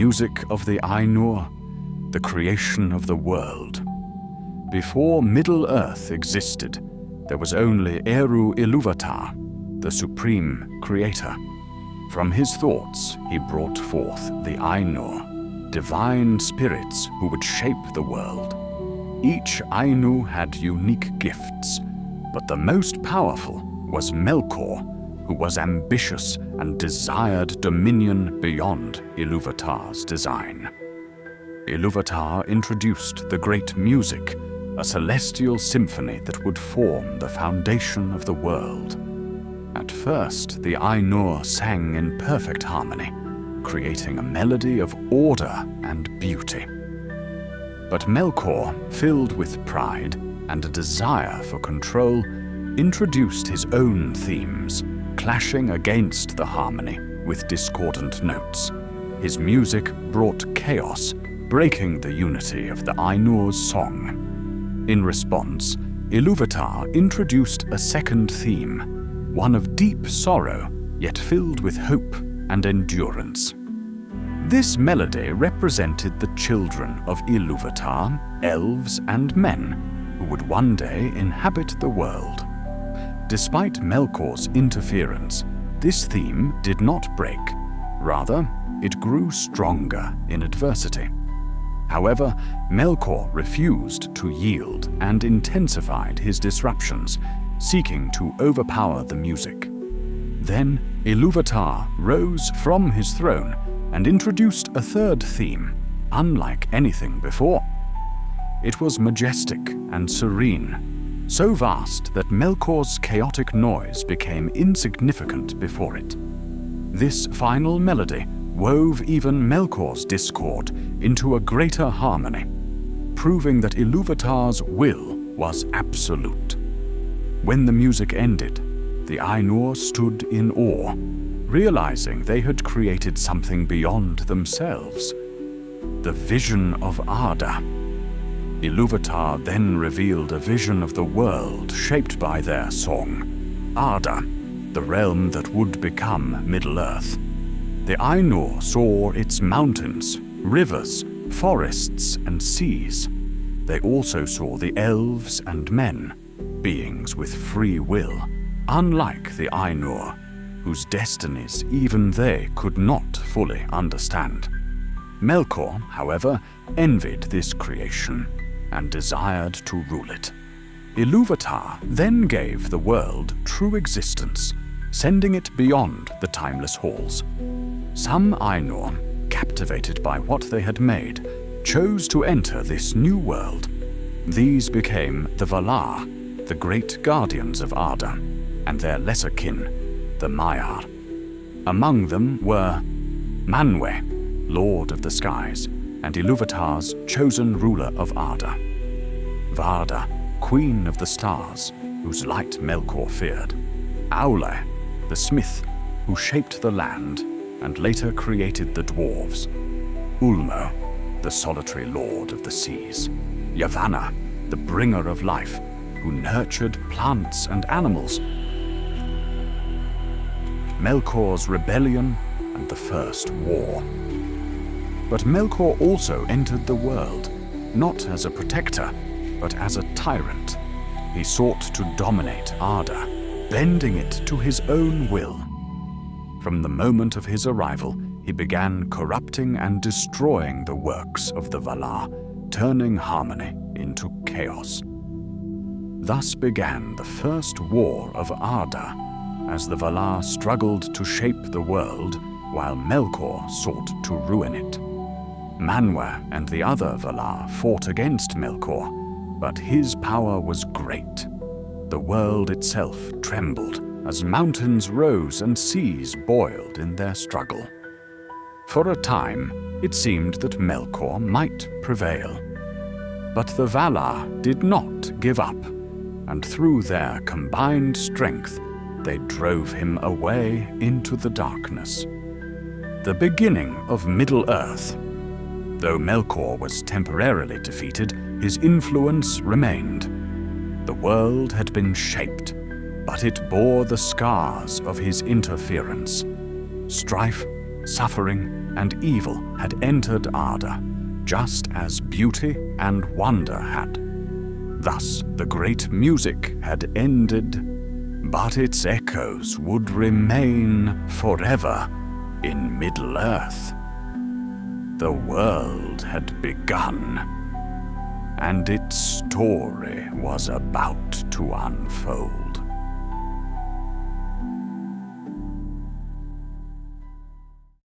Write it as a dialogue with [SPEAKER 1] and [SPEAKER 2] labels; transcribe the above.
[SPEAKER 1] music of the Ainur, the creation of the world. Before Middle-earth existed, there was only Eru Ilúvatar, the supreme creator. From his thoughts, he brought forth the Ainur, divine spirits who would shape the world. Each Ainu had unique gifts, but the most powerful was Melkor, who was ambitious and desired dominion beyond Ilúvatar's design. Ilúvatar introduced the great music, a celestial symphony that would form the foundation of the world. At first, the Ainur sang in perfect harmony, creating a melody of order and beauty. But Melkor, filled with pride and a desire for control, introduced his own themes, clashing against the harmony with discordant notes. His music brought chaos, breaking the unity of the Ainur's song. In response, Ilúvatar introduced a second theme, one of deep sorrow, yet filled with hope and endurance. This melody represented the children of Ilúvatar, elves and men, who would one day inhabit the world. Despite Melkor's interference, this theme did not break. Rather, it grew stronger in adversity. However, Melkor refused to yield and intensified his disruptions, seeking to overpower the music. Then, Ilúvatar rose from his throne and introduced a third theme, unlike anything before. It was majestic and serene, so vast that Melkor's chaotic noise became insignificant before it. This final melody wove even Melkor's discord into a greater harmony, proving that Ilúvatar's will was absolute. When the music ended, the Ainur stood in awe, realizing they had created something beyond themselves. The vision of Arda. Ilúvatar then revealed a vision of the world shaped by their song, Arda, the realm that would become Middle-earth. The Ainur saw its mountains, rivers, forests, and seas. They also saw the elves and men, beings with free will, unlike the Ainur, whose destinies even they could not fully understand. Melkor, however, envied this creation and desired to rule it. Ilúvatar then gave the world true existence, sending it beyond the timeless halls. Some Ainur, captivated by what they had made, chose to enter this new world. These became the Valar, the great guardians of Arda, and their lesser kin, the Maiar. Among them were Manwë, Lord of the Skies, and Ilúvatar's chosen ruler of Arda; Varda, Queen of the Stars, whose light Melkor feared; Aule, the smith, who shaped the land and later created the Dwarves; Ulmo, the solitary lord of the seas; Yavanna, the bringer of life, who nurtured plants and animals; Melkor's rebellion and the first war. But Melkor also entered the world, not as a protector, but as a tyrant. He sought to dominate Arda, bending it to his own will. From the moment of his arrival, he began corrupting and destroying the works of the Valar, turning harmony into chaos. Thus began the first war of Arda, as the Valar struggled to shape the world, while Melkor sought to ruin it. Manwë and the other Valar fought against Melkor, but his power was great. The world itself trembled as mountains rose and seas boiled in their struggle. For a time, it seemed that Melkor might prevail. But the Valar did not give up, and through their combined strength, they drove him away into the darkness. The beginning of Middle-earth. Though Melkor was temporarily defeated, his influence remained. The world had been shaped, but it bore the scars of his interference. Strife, suffering, and evil had entered Arda, just as beauty and wonder had. Thus the great music had ended, but its echoes would remain forever in Middle-earth. The world had begun, and its story was about to unfold.